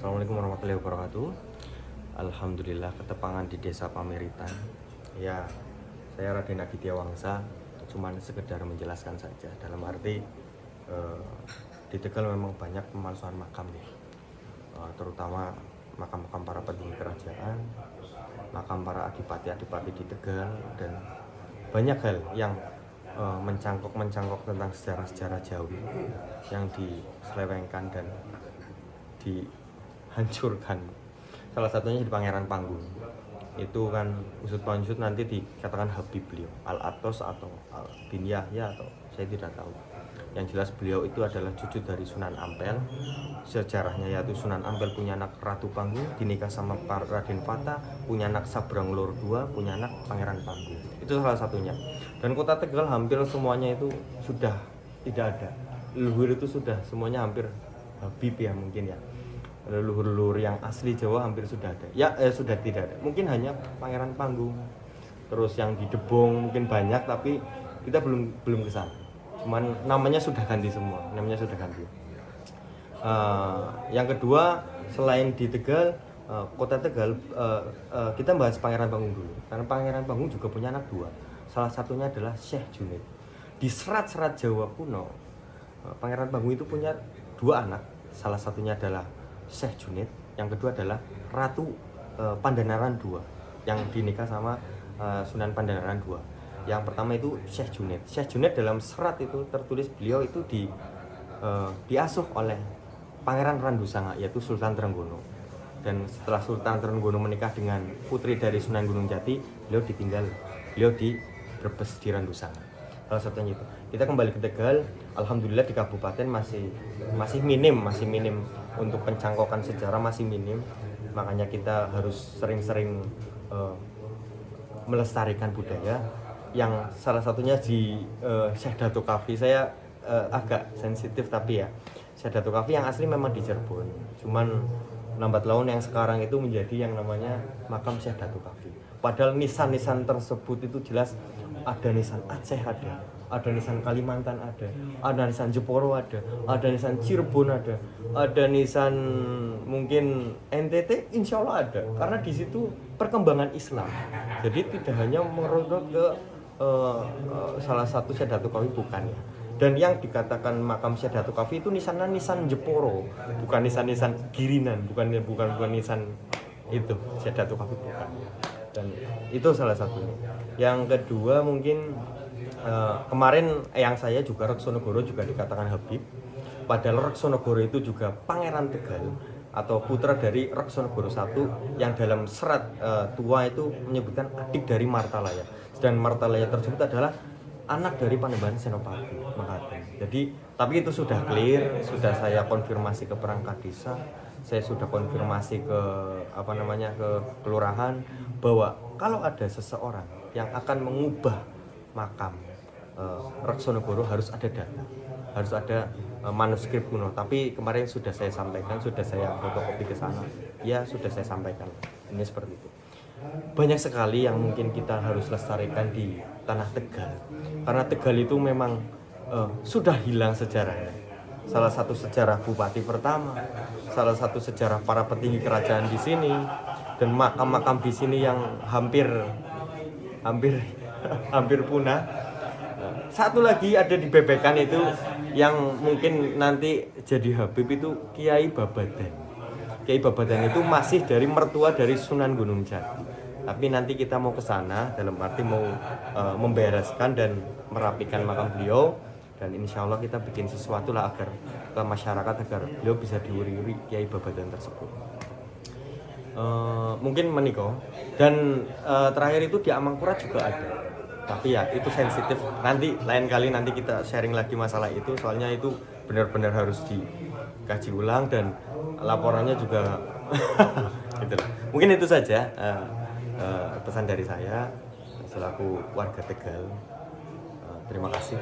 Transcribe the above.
Assalamualaikum warahmatullahi wabarakatuh. Alhamdulillah ketepangan di desa Pamiritan. Ya, saya Raden Aditya Wangsa. Cuman sekedar menjelaskan saja. Dalam arti di Tegal memang banyak pemalsuan makam nih, terutama makam-makam para petinggi kerajaan, makam para adipati-adipati di Tegal, dan banyak hal yang mencangkok tentang sejarah-sejarah Jawi yang diselewengkan dan dihancurkan. Salah satunya di Pangeran Panggung. Itu kan usut punya nanti dikatakan Habib beliau, Al-Atos atau Bin Yahya atau saya tidak tahu. Yang jelas beliau itu adalah cucu dari Sunan Ampel. Sejarahnya yaitu Sunan Ampel punya anak Ratu Panggung, dinikah sama Raden Fata, punya anak Sabrang Lor II, punya anak Pangeran Panggung. Itu salah satunya. Dan kota Tegal hampir semuanya itu sudah tidak ada. Leluhur itu sudah semuanya hampir Habib ya mungkin ya. Leluhur-leluhur yang asli Jawa hampir sudah ada. Ya sudah tidak ada. Mungkin hanya Pangeran Panggung. Terus yang di Debong mungkin banyak tapi kita belum ke sana. Cuman namanya sudah ganti semua. Namanya sudah ganti. Yang kedua, selain di Tegal, kota Tegal, kita bahas Pangeran Panggung dulu. Karena Pangeran Panggung juga punya anak dua. Salah satunya adalah Syekh Junid. Di serat-serat Jawa kuno, Pangeran Panggung itu punya dua anak. Salah satunya adalah Syekh Junid, yang kedua adalah Ratu Pandanaran II yang dinikah sama Sunan Pandanaran II. Yang pertama itu Syekh Junid. Syekh Junid dalam serat itu tertulis beliau itu diasuh oleh Pangeran Randu Sanga, yaitu Sultan Trenggono. Dan setelah Sultan Trenggono menikah dengan putri dari Sunan Gunung Jati, beliau di Brebes di Randu Sanga. Salah satunya itu. Kita kembali ke Tegal. Alhamdulillah di kabupaten masih minim untuk pencangkokan sejarah, masih minim. Makanya kita harus sering-sering melestarikan budaya. Yang salah satunya di Syekh Datuk Kafi. Saya agak sensitif tapi ya Syekh Datuk Kafi yang asli memang di Cirebon. Cuman lambat laun yang sekarang itu menjadi yang namanya makam Syekh Datuk Kafi. Padahal nisan-nisan tersebut itu jelas ada nisan Aceh ada nisan Kalimantan ada nisan Jeporo ada nisan Cirebon ada nisan mungkin NTT insya Allah ada. Karena di situ perkembangan Islam. Jadi tidak hanya merujuk ke salah satu Syekh Datuk Kafi bukan ya. Dan yang dikatakan makam Syekh Datuk Kafi itu nisannya nisan Jeporo, bukan nisan Girinan, bukan nisan itu Syekh Datuk Kafi bukan. Dan itu salah satunya. Yang kedua mungkin kemarin yang saya juga Reksonegoro juga dikatakan Habib. Padahal Reksonegoro itu juga Pangeran Tegal atau putra dari Reksonegoro I yang dalam serat tua itu menyebutkan adik dari Martalaya. Dan Martalaya tersebut adalah anak dari Panembahan Senopati Makaten. Jadi tapi itu sudah clear, sudah saya konfirmasi ke perangkat desa, saya sudah konfirmasi ke ke kelurahan bahwa kalau ada seseorang yang akan mengubah makam Reksonegoro harus ada data, harus ada manuskrip kuno. Tapi kemarin sudah saya sampaikan, sudah saya fotokopi ke sana. Ya sudah saya sampaikan. Ini seperti itu. Banyak sekali yang mungkin kita harus lestarikan di tanah Tegal. Karena Tegal itu memang sudah hilang sejarahnya. Salah satu sejarah bupati pertama, salah satu sejarah para petinggi kerajaan di sini, dan makam-makam di sini yang hampir punah. Satu lagi ada di Bebekan itu yang mungkin nanti jadi Habib itu Kiai Babadan. Kiai Babadan itu masih dari mertua dari Sunan Gunung Jati. Tapi nanti kita mau ke sana dalam arti mau membereskan dan merapikan makam beliau, dan insya Allah kita bikin sesuatu lah agar ke masyarakat agar beliau bisa diuri-uri Kiai Babadan tersebut. Mungkin meniko dan terakhir itu di Amangkurat juga ada. Tapi ya itu sensitif. Nanti lain kali nanti kita sharing lagi masalah itu, soalnya itu benar-benar harus dikaji ulang dan laporannya juga gitu. Mungkin itu saja pesan dari saya selaku warga Tegal. Terima kasih.